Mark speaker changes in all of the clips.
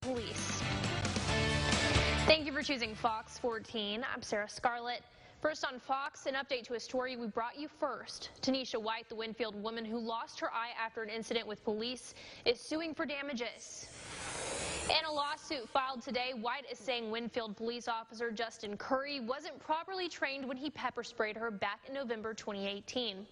Speaker 1: Police. Thank you for choosing Fox 14. I'm Sarah Scarlett. First on Fox, an update to a story we brought you first. Tanisha White, the Winfield woman who lost her eye after an incident with police, is suing for damages. In a lawsuit filed today, White is saying Winfield police officer Justin Curry wasn't properly trained when he pepper sprayed her back in November 2018.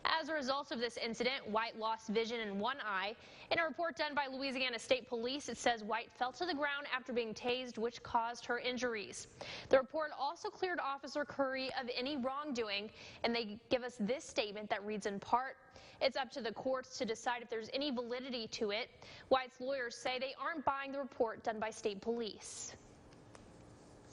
Speaker 1: As a result of this incident, White lost vision in one eye. In a report done by Louisiana State Police, it says White fell to the ground after being tased, which caused her injuries. The report also cleared Officer Curry of any wrongdoing, and they give us this statement that reads in part, "It's up to the courts to decide if there's any validity to it." White's lawyers say they aren't buying the report done by state police.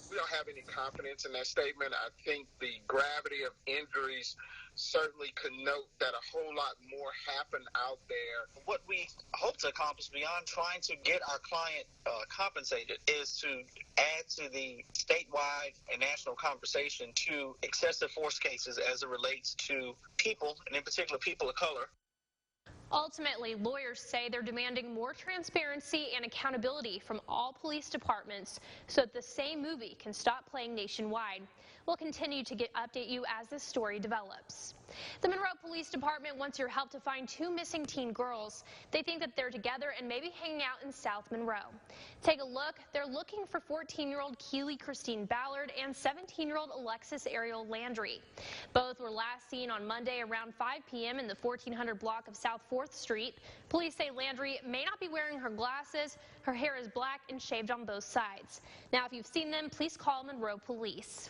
Speaker 2: We don't have any confidence in that statement. I think the gravity of injuries certainly connote that a whole lot more happened out there.
Speaker 3: What we hope to accomplish beyond trying to get our client compensated is to add to the statewide and national conversation to excessive force cases as it relates to people, and in particular people of color.
Speaker 1: Ultimately, lawyers say they're demanding more transparency and accountability from all police departments so that the same movie can stop playing nationwide. We'll continue to update you as this story develops. The Monroe Police Department wants your help to find two missing teen girls. They think that they're together and maybe hanging out in South Monroe. Take a look. They're looking for 14-year-old Keely Christine Ballard and 17-year-old Alexis Ariel Landry. Both were last seen on Monday around 5 p.m. in the 1400 block of South 4th Street. Police say Landry may not be wearing her glasses. Her hair is black and shaved on both sides. Now, if you've seen them, please call Monroe Police.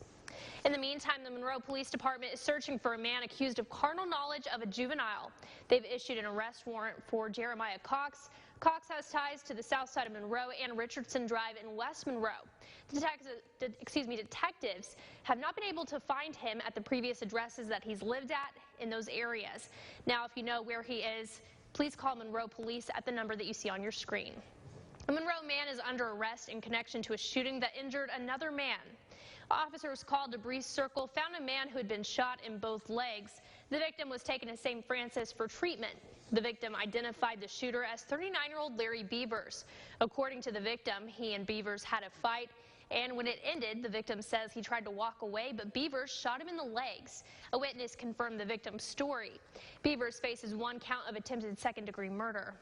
Speaker 1: In the meantime, the Monroe Police Department is searching for a man accused of carnal knowledge of a juvenile. They've issued an arrest warrant for Jeremiah Cox. Cox has ties to the south side of Monroe and Richardson Drive in West Monroe. Detectives have not been able to find him at the previous addresses that he's lived at in those areas. Now, if you know where he is, please call Monroe Police at the number that you see on your screen. A Monroe man is under arrest in connection to a shooting that injured another man. Officers called to Breeze Circle found a man who had been shot in both legs. The victim was taken to St. Francis for treatment. The victim identified the shooter as 39-year-old Larry Beavers. According to the victim, he and Beavers had a fight, and when it ended, the victim says he tried to walk away, but Beavers shot him in the legs. A witness confirmed the victim's story. Beavers faces one count of attempted second-degree murder.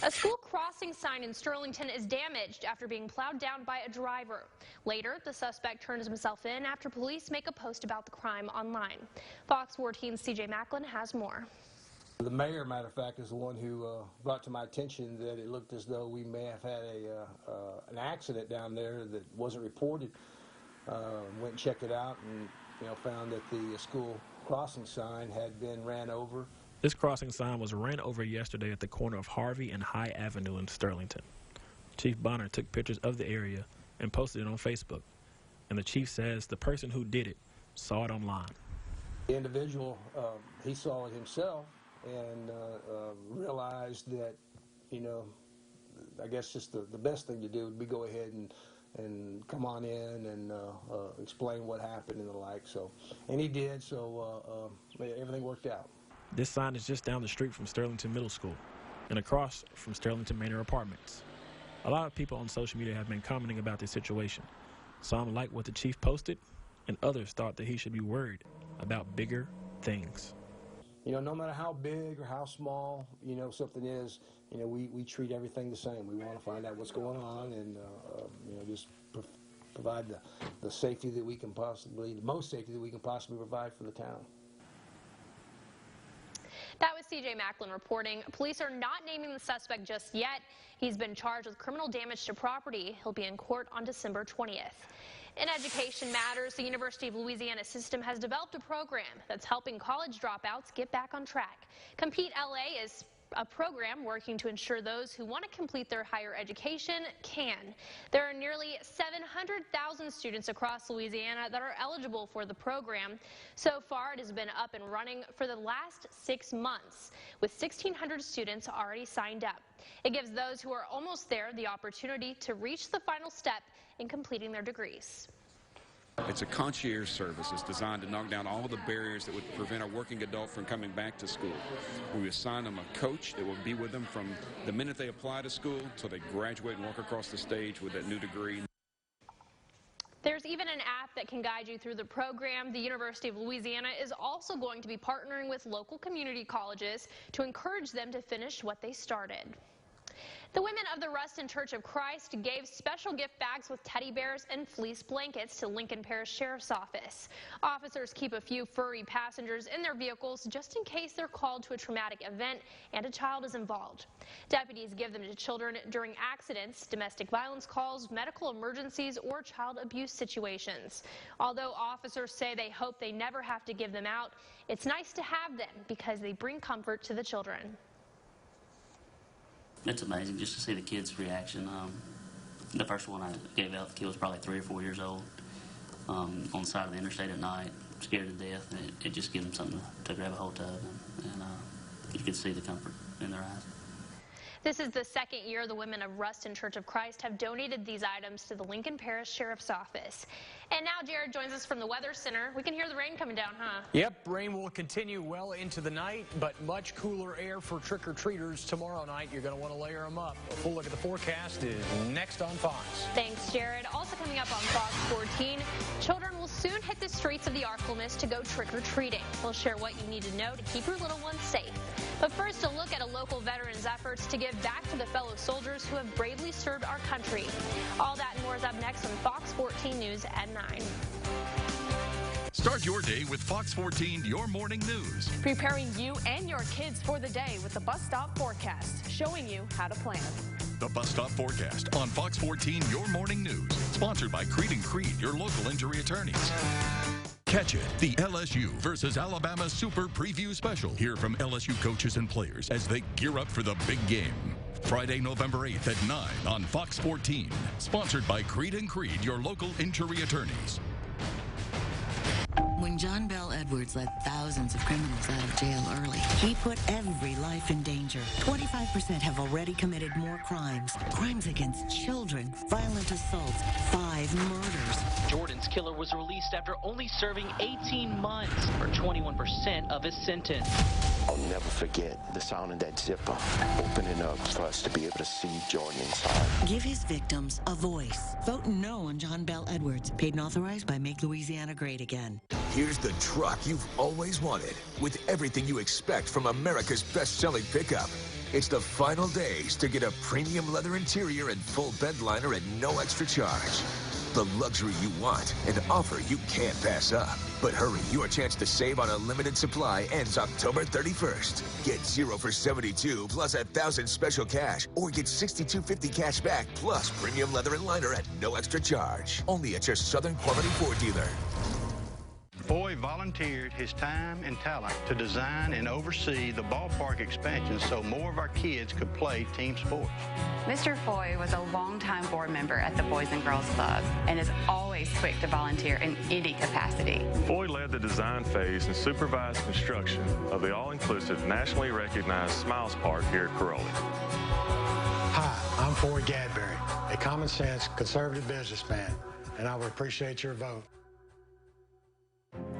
Speaker 1: A school crossing sign in Sterlington is damaged after being plowed down by a driver. Later, the suspect turns himself in after police make a post about the crime online. Fox 14's CJ Macklin has more.
Speaker 4: The mayor, matter of fact, is the one who brought to my attention that it looked as though we may have had an accident down there that wasn't reported. Went and checked it out and found that the school crossing sign had been ran over.
Speaker 5: This crossing sign was ran over yesterday at the corner of Harvey and High Avenue in Sterlington. Chief Bonner took pictures of the area and posted it on Facebook. And the chief says the person who did it saw it online.
Speaker 4: The individual, he saw it himself and realized that, I guess just the best thing to do would be go ahead and come on in and explain what happened and the like. And he did, so everything worked out.
Speaker 5: This sign is just down the street from Sterlington Middle School and across from Sterlington Manor Apartments. A lot of people on social media have been commenting about this situation. Some liked what the chief posted, and others thought that he should be worried about bigger things.
Speaker 4: No matter how big or how small, something is, we treat everything the same. We want to find out what's going on and, just provide the safety that we can possibly, the most safety that we can possibly provide for the town.
Speaker 1: That was CJ Macklin reporting. Police are not naming the suspect just yet. He's been charged with criminal damage to property. He'll be in court on December 20th. In education matters, the University of Louisiana system has developed a program that's helping college dropouts get back on track. Compete LA is a program working to ensure those who want to complete their higher education can. There are nearly 700,000 students across Louisiana that are eligible for the program. So far, it has been up and running for the last 6 months, with 1,600 students already signed up. It gives those who are almost there the opportunity to reach the final step in completing their degrees.
Speaker 6: It's a concierge service. It's designed to knock down all the barriers that would prevent a working adult from coming back to school. We assign them a coach that will be with them from the minute they apply to school till they graduate and walk across the stage with that new degree.
Speaker 1: There's even an app that can guide you through the program. The University of Louisiana is also going to be partnering with local community colleges to encourage them to finish what they started. The women of the Ruston Church of Christ gave special gift bags with teddy bears and fleece blankets to Lincoln Parish Sheriff's Office. Officers keep a few furry passengers in their vehicles just in case they're called to a traumatic event and a child is involved. Deputies give them to children during accidents, domestic violence calls, medical emergencies, or child abuse situations. Although officers say they hope they never have to give them out, it's nice to have them because they bring comfort to the children.
Speaker 7: It's amazing just to see the kids' reaction. The first one I gave out, the kid was probably 3 or 4 years old, on the side of the interstate at night, scared to death. And it just gives them something to grab a hold of, and you can see the comfort in their eyes.
Speaker 1: This is the second year the women of Ruston Church of Christ have donated these items to the Lincoln Parish Sheriff's Office. And now Jared joins us from the Weather Center. We can hear the rain coming down, huh?
Speaker 8: Yep, rain will continue well into the night, but much cooler air for trick-or-treaters tomorrow night. You're going to want to layer them up. A full look at the forecast is next on Fox.
Speaker 1: Thanks, Jared. Also coming up on Fox 14, children will soon hit the streets of the Arklamas to go trick-or-treating. We'll share what you need to know to keep your little ones safe. But first, a look at a local veteran's efforts to give back to the fellow soldiers who have bravely served our country. All that and more is up next on Fox 14 News at 9.
Speaker 9: Start your day with Fox 14, your morning news.
Speaker 10: Preparing you and your kids for the day with the Bus Stop Forecast, showing you how to plan.
Speaker 9: The Bus Stop Forecast on Fox 14, your morning news. Sponsored by Creed & Creed, your local injury attorneys. Catch it, the LSU versus Alabama Super Preview Special. Hear from LSU coaches and players as they gear up for the big game. Friday, November 8th at 9 on Fox 14. Sponsored by Creed & Creed, your local injury attorneys.
Speaker 11: When John Bell Edwards let thousands of criminals out of jail early, he put every life in danger. 25% have already committed more crimes. Crimes against children, violent assaults, 5 murders.
Speaker 12: Jordan's killer was released after only serving 18 months, or 21% of his sentence.
Speaker 13: I'll never forget the sound of that zipper opening up for us to be able to see Jordan inside.
Speaker 11: Give his victims a voice. Vote no on John Bell Edwards. Paid and authorized by Make Louisiana Great Again.
Speaker 14: Here's the truck you've always wanted, with everything you expect from America's best-selling pickup. It's the final days to get a premium leather interior and full bed liner at no extra charge. The luxury you want, an offer you can't pass up. But hurry, your chance to save on a limited supply ends October 31st. Get 0 for 72 plus 1,000 special cash, or get $6,250 cash back plus premium leather and liner at no extra charge. Only at your Southern Quality Ford dealer.
Speaker 15: Foy volunteered his time and talent to design and oversee the ballpark expansion so more of our kids could play team sports.
Speaker 16: Mr. Foy was a longtime board member at the Boys and Girls Club and is always quick to volunteer in any capacity.
Speaker 17: Foy led the design phase and supervised construction of the all-inclusive, nationally recognized Smiles Park here at Caroli.
Speaker 18: Hi, I'm Foy Gadberry, a common-sense, conservative businessman, and I would appreciate your vote.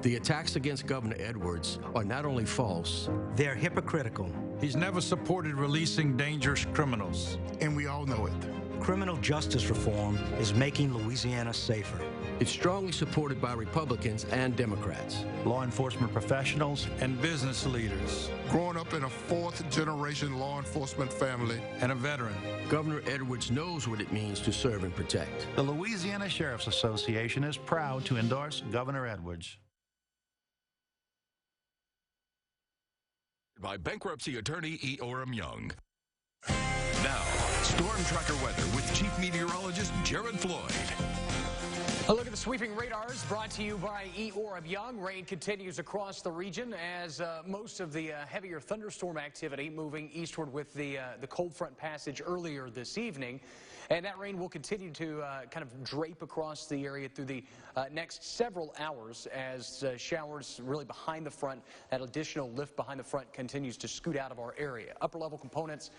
Speaker 19: The attacks against Governor Edwards are not only false,
Speaker 20: they're hypocritical.
Speaker 7: He's never supported releasing dangerous criminals,
Speaker 20: and we all know it. Criminal justice reform is making Louisiana safer.
Speaker 19: It's strongly supported by Republicans and Democrats.
Speaker 20: Law enforcement professionals
Speaker 7: and business leaders.
Speaker 2: Growing up in a fourth-generation law enforcement family
Speaker 7: and a veteran,
Speaker 19: Governor Edwards knows what it means to serve and protect.
Speaker 6: The Louisiana Sheriff's Association is proud to endorse Governor Edwards.
Speaker 9: By bankruptcy attorney E. Orem Young. Now, Storm Tracker weather with Chief Meteorologist Jared Floyd.
Speaker 8: A look at the sweeping radars brought to you by E. Orem Young. Rain continues across the region as most of the heavier thunderstorm activity moving eastward with the cold front passage earlier this evening. And that rain will continue to kind of drape across the area through the next several hours as showers really behind the front, that additional lift behind the front continues to scoot out of our area. Upper level components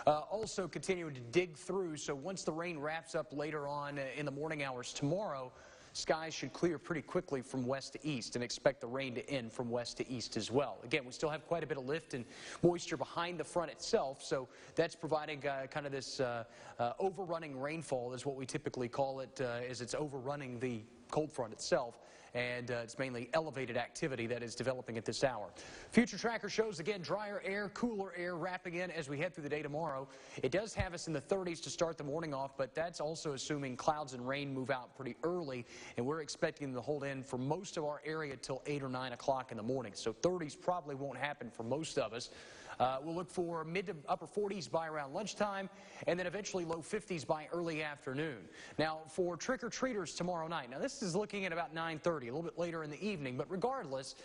Speaker 8: also continuing to dig through. So once the rain wraps up later on in the morning hours tomorrow, skies should clear pretty quickly from west to east, and expect the rain to end from west to east as well. Again, we still have quite a bit of lift and moisture behind the front itself, so that's providing kind of this overrunning rainfall is what we typically call it, as it's overrunning the cold front itself. And it's mainly elevated activity that is developing at this hour. Future tracker shows, again, drier air, cooler air wrapping in as we head through the day tomorrow. It does have us in the 30s to start the morning off, but that's also assuming clouds and rain move out pretty early, and we're expecting them to hold in for most of our area till 8 or 9 o'clock in the morning. So 30s probably won't happen for most of us. We'll look for mid to upper 40s by around lunchtime, and then eventually low 50s by early afternoon. Now, for trick-or-treaters tomorrow night, now this is looking at about 9:30, a little bit later in the evening, but regardless,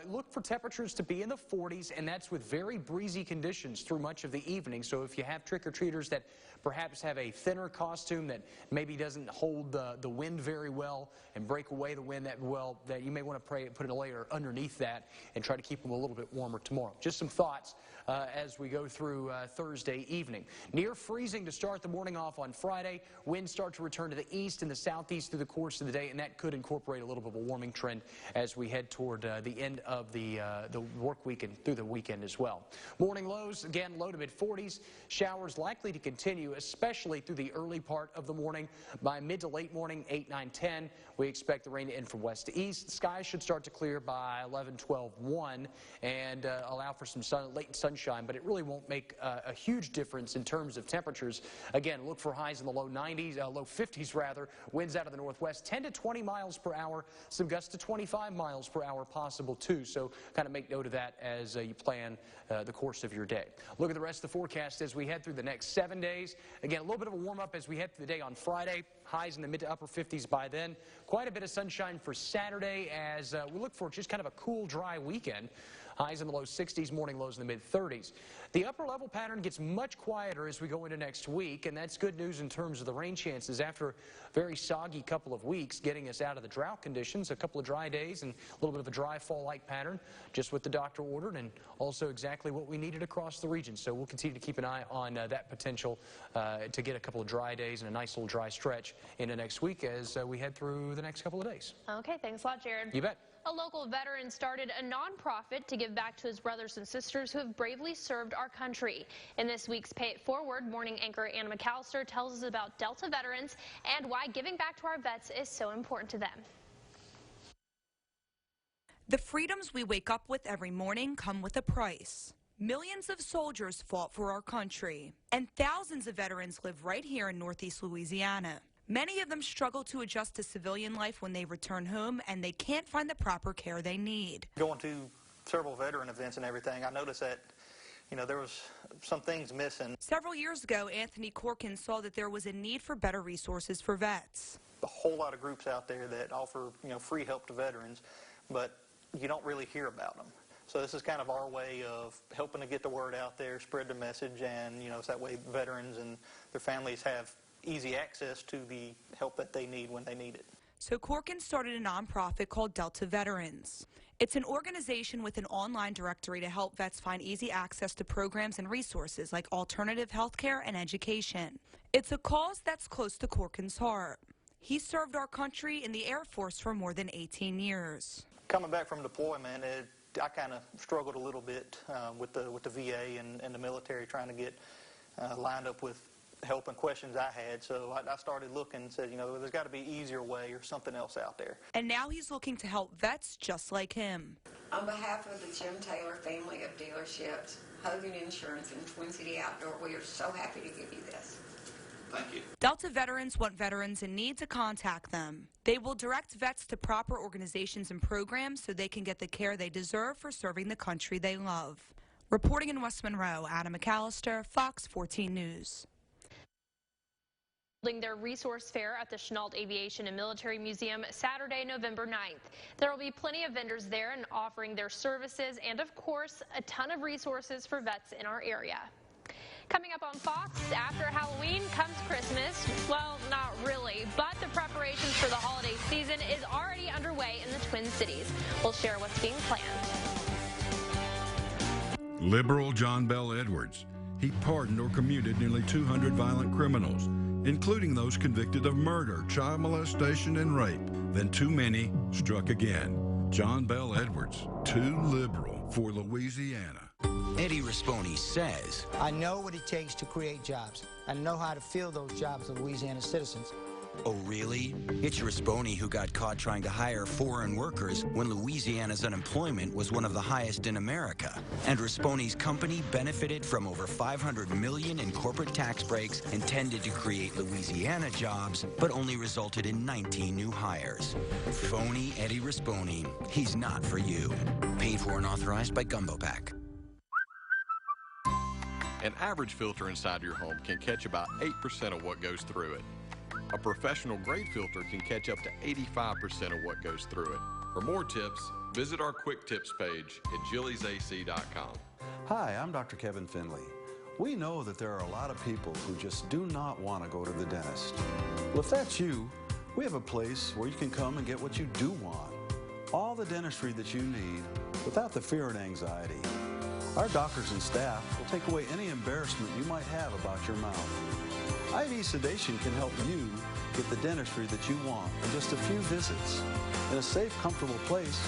Speaker 8: look for temperatures to be in the 40s, and that's with very breezy conditions through much of the evening. So if you have trick-or-treaters that perhaps have a thinner costume that maybe doesn't hold the wind very well and break away the wind that well, that you may want to put a layer underneath that and try to keep them a little bit warmer tomorrow. Just some thoughts as we go through Thursday evening. Near freezing to start the morning off on Friday. Winds start to return to the east and the southeast through the course of the day, and that could incorporate a little bit of a warming trend as we head toward the end of the work week and through the weekend as well. Morning lows, again, low to mid 40s. Showers likely to continue, especially through the early part of the morning. By mid to late morning, 8, 9, 10, we expect the rain to end from west to east. Skies should start to clear by 11, 12, 1, and allow for some late sunshine, but it really won't make a huge difference in terms of temperatures. Again, look for highs in the low 90s, low 50s rather. Winds out of the northwest, 10 to 20 miles per hour. Some gusts to 25 miles per hour possible too. So kind of make note of that as you plan the course of your day. Look at the rest of the forecast as we head through the next 7 days. Again, a little bit of a warm up as we head through the day on Friday. Highs in the mid to upper 50s by then. Quite a bit of sunshine for Saturday as we look for just kind of a cool, dry weekend. Highs in the low 60s, morning lows in the mid 30s. The upper level pattern gets much quieter as we go into next week, and that's good news in terms of the rain chances after a very soggy couple of weeks, getting us out of the drought conditions. A couple of dry days and a little bit of a dry fall-like pattern, just what the doctor ordered, and also exactly what we needed across the region. So we'll continue to keep an eye on that potential to get a couple of dry days and a nice little dry stretch into next week as we head through the next couple of days.
Speaker 1: Okay, thanks a lot, Jared.
Speaker 8: You bet.
Speaker 1: A local veteran started a nonprofit to give back to his brothers and sisters who have bravely served our country. In this week's Pay It Forward, morning anchor Anna McAllister tells us about Delta veterans and why giving back to our vets is so important to them.
Speaker 21: The freedoms we wake up with every morning come with a price. Millions of soldiers fought for our country, and thousands of veterans live right here in Northeast Louisiana. Many of them struggle to adjust to civilian life when they return home, and they can't find the proper care they need.
Speaker 3: Going to several veteran events and everything, I noticed that, there was some things missing.
Speaker 21: Several years ago, Anthony Corkin saw that there was a need for better resources for vets.
Speaker 3: A whole lot of groups out there that offer, free help to veterans, but you don't really hear about them. So this is kind of our way of helping to get the word out there, spread the message, and, so that way veterans and their families have easy access to the help that they need when they need it.
Speaker 21: So Corkin started a nonprofit called Delta Veterans. It's an organization with an online directory to help vets find easy access to programs and resources like alternative health care and education. It's a cause that's close to Corkin's heart. He served our country in the Air Force for more than 18 years.
Speaker 3: Coming back from deployment, I kind of struggled a little bit with the VA and the military, trying to get lined up with help and questions I had. So I started looking and said, there's got to be an easier way or something else out there.
Speaker 21: And now he's looking to help vets just like him.
Speaker 22: On behalf of the Jim Taylor family of dealerships, Hogan Insurance, and Twin City Outdoor, we are so happy to give you this.
Speaker 3: Thank you.
Speaker 21: Delta Veterans want veterans in need to contact them. They will direct vets to proper organizations and programs so they can get the care they deserve for serving the country they love. Reporting in West Monroe, Anna McAllister, Fox 14 News.
Speaker 1: Their resource fair at the Chenault Aviation and Military Museum Saturday, November 9th. There will be plenty of vendors there and offering their services and, of course, a ton of resources for vets in our area. Coming up on Fox, after Halloween comes Christmas. Well, not really, but the preparations for the holiday season is already underway in the Twin Cities. We'll share what's being planned.
Speaker 23: Liberal John Bell Edwards. He pardoned or commuted nearly 200 violent criminals.
Speaker 4: including those convicted of murder, child molestation, and rape. Then too many struck again. John Bell Edwards, too liberal for Louisiana.
Speaker 5: Eddie Rispone says,
Speaker 23: I know what it takes to create jobs. I know how to fill those jobs of Louisiana citizens.
Speaker 5: oh really? It's Rispone who got caught trying to hire foreign workers when Louisiana's unemployment was one of the highest in America. And Rispone's company benefited from over $500 million in corporate tax breaks intended to create Louisiana jobs, but only resulted in 19 new hires. Phony Eddie Rispone. He's not for you. Paid for and authorized by Gumbo Pack.
Speaker 24: An average filter inside your home can catch about 8% of what goes through it. A professional grade filter can catch up to 85% of what goes through it. For more tips, visit our quick tips page at jillysac.com.
Speaker 25: Hi, I'm Dr. Kevin Finley. We know that there are a lot of people who just do not want to go to the dentist. Well, if that's you, we have a place where you can come and get what you do want. All the dentistry that you need without the fear and anxiety. Our doctors and staff will take away any embarrassment you might have about your mouth. IV sedation can help you get the dentistry that you want in just a few visits. In a safe, comfortable place,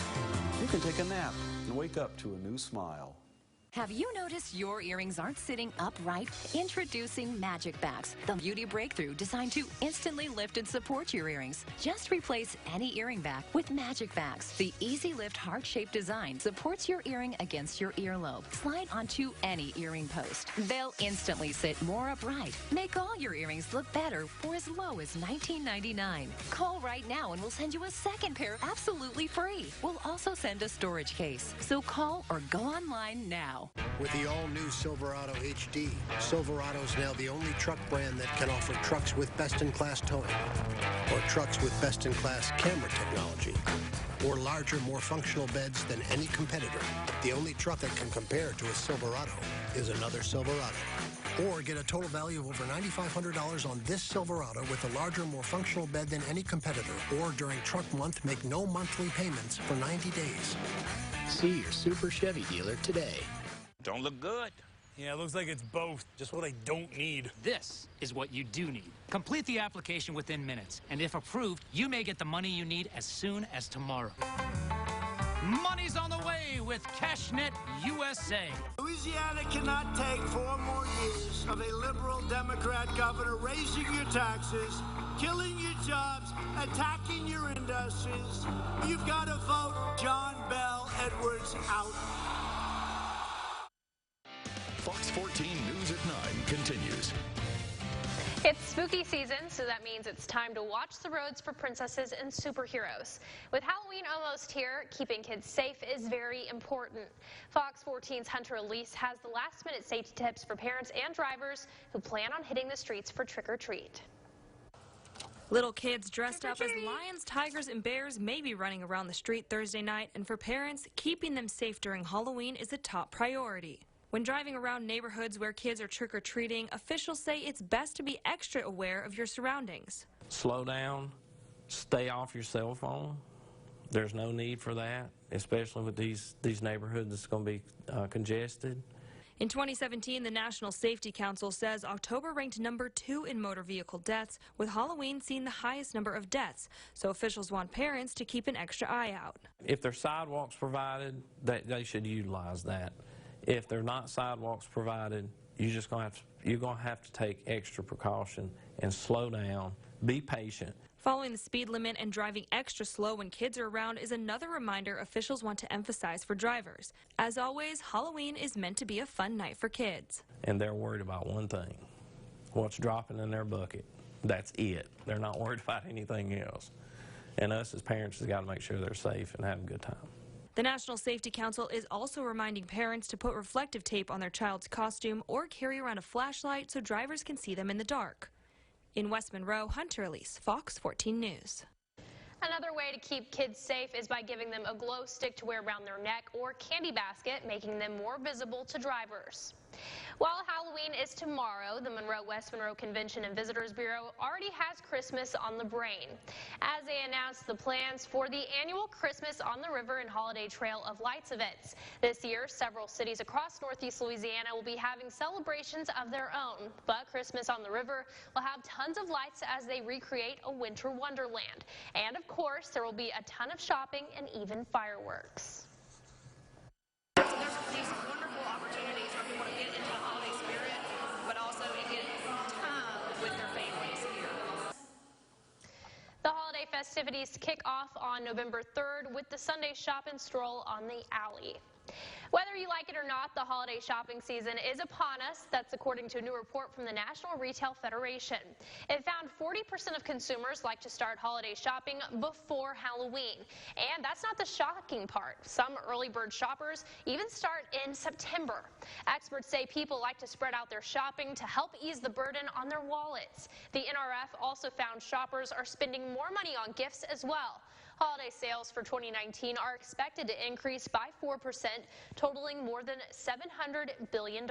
Speaker 25: you can take a nap and wake up to a new smile.
Speaker 26: Have you noticed your earrings aren't sitting upright? Introducing Magic Backs, the beauty breakthrough designed to instantly lift and support your earrings. Just replace any earring back with Magic Backs. The easy lift heart-shaped design supports your earring against your earlobe. Slide onto any earring post. They'll instantly sit more upright. Make all your earrings look better for as low as $19.99. Call right now and we'll send you a second pair absolutely free. We'll also send a storage case. So call or go online now.
Speaker 27: With the all-new Silverado HD, Silverado's now the only truck brand that can offer trucks with best-in-class towing, or trucks with best-in-class camera technology, or larger, more functional beds than any competitor. The only truck that can compare to a Silverado is another Silverado. Or get a total value of over $9,500 on this Silverado with a larger, more functional bed than any competitor. Or during truck month, make no monthly payments for 90 days. See your Super Chevy dealer today.
Speaker 28: Don't look good.
Speaker 29: Yeah, it looks like it's both. Just what I don't need.
Speaker 30: This is what you do need. Complete the application within minutes, and if approved, you may get the money you need as soon as tomorrow. Money's on the way with CashNet USA.
Speaker 31: Louisiana cannot take 4 more years of a liberal Democrat governor raising your taxes, killing your jobs, attacking your industries. You've got to vote John Bell Edwards out.
Speaker 9: Fox 14 News at 9 continues.
Speaker 1: It's spooky season, so that means it's time to watch the roads for princesses and superheroes. With Halloween almost here, keeping kids safe is very important. Fox 14's Hunter Elise has the last-minute safety tips for parents and drivers who plan on hitting the streets for trick-or-treat.
Speaker 32: Little kids dressed up as lions, tigers, and bears may be running around the street Thursday night, and for parents, keeping them safe during Halloween is a top priority. When driving around neighborhoods where kids are trick-or-treating, officials say it's best to be extra aware of your surroundings.
Speaker 33: Slow down, stay off your cell phone. There's no need for that, especially with these neighborhoods that's going to be congested.
Speaker 32: In 2017, the National Safety Council says October ranked number 2 in motor vehicle deaths, with Halloween seeing the highest number of deaths. So officials want parents to keep an extra eye out.
Speaker 33: If there's sidewalks provided, they should utilize that. If they're not sidewalks provided, you're going to have to take extra precaution and slow down, be patient.
Speaker 32: Following the speed limit and driving extra slow when kids are around is another reminder officials want to emphasize for drivers. As always, Halloween is meant to be a fun night for kids.
Speaker 33: And they're worried about one thing, what's dropping in their bucket. That's it. They're not worried about anything else. And us as parents have got to make sure they're safe and have a good time.
Speaker 32: The National Safety Council is also reminding parents to put reflective tape on their child's costume or carry around a flashlight so drivers can see them in the dark. In West Monroe, Hunter Elise, Fox 14 News.
Speaker 1: Another way to keep kids safe is by giving them a glow stick to wear around their neck or candy basket, making them more visible to drivers. While Halloween is tomorrow, the Monroe-West Monroe Convention and Visitors Bureau already has Christmas on the brain, as they announced the plans for the annual Christmas on the River and Holiday Trail of Lights events. This year, several cities across Northeast Louisiana will be having celebrations of their own, but Christmas on the River will have tons of lights as they recreate a winter wonderland. And of course, there will be a ton of shopping and even fireworks.
Speaker 2: There's these wonderful opportunities for people to get into the holiday spirit, but also to get time with their families here.
Speaker 1: The holiday festivities kick off on November 3rd with the Sunday Shop and Stroll on the Alley. Whether you like it or not, the holiday shopping season is upon us. That's according to a new report from the National Retail Federation. It found 40% of consumers like to start holiday shopping before Halloween. And that's not the shocking part. Some early bird shoppers even start in September. Experts say people like to spread out their shopping to help ease the burden on their wallets. The NRF also found shoppers are spending more money on gifts as well. Holiday sales for 2019 are expected to increase by 4%, totaling more than $700 billion.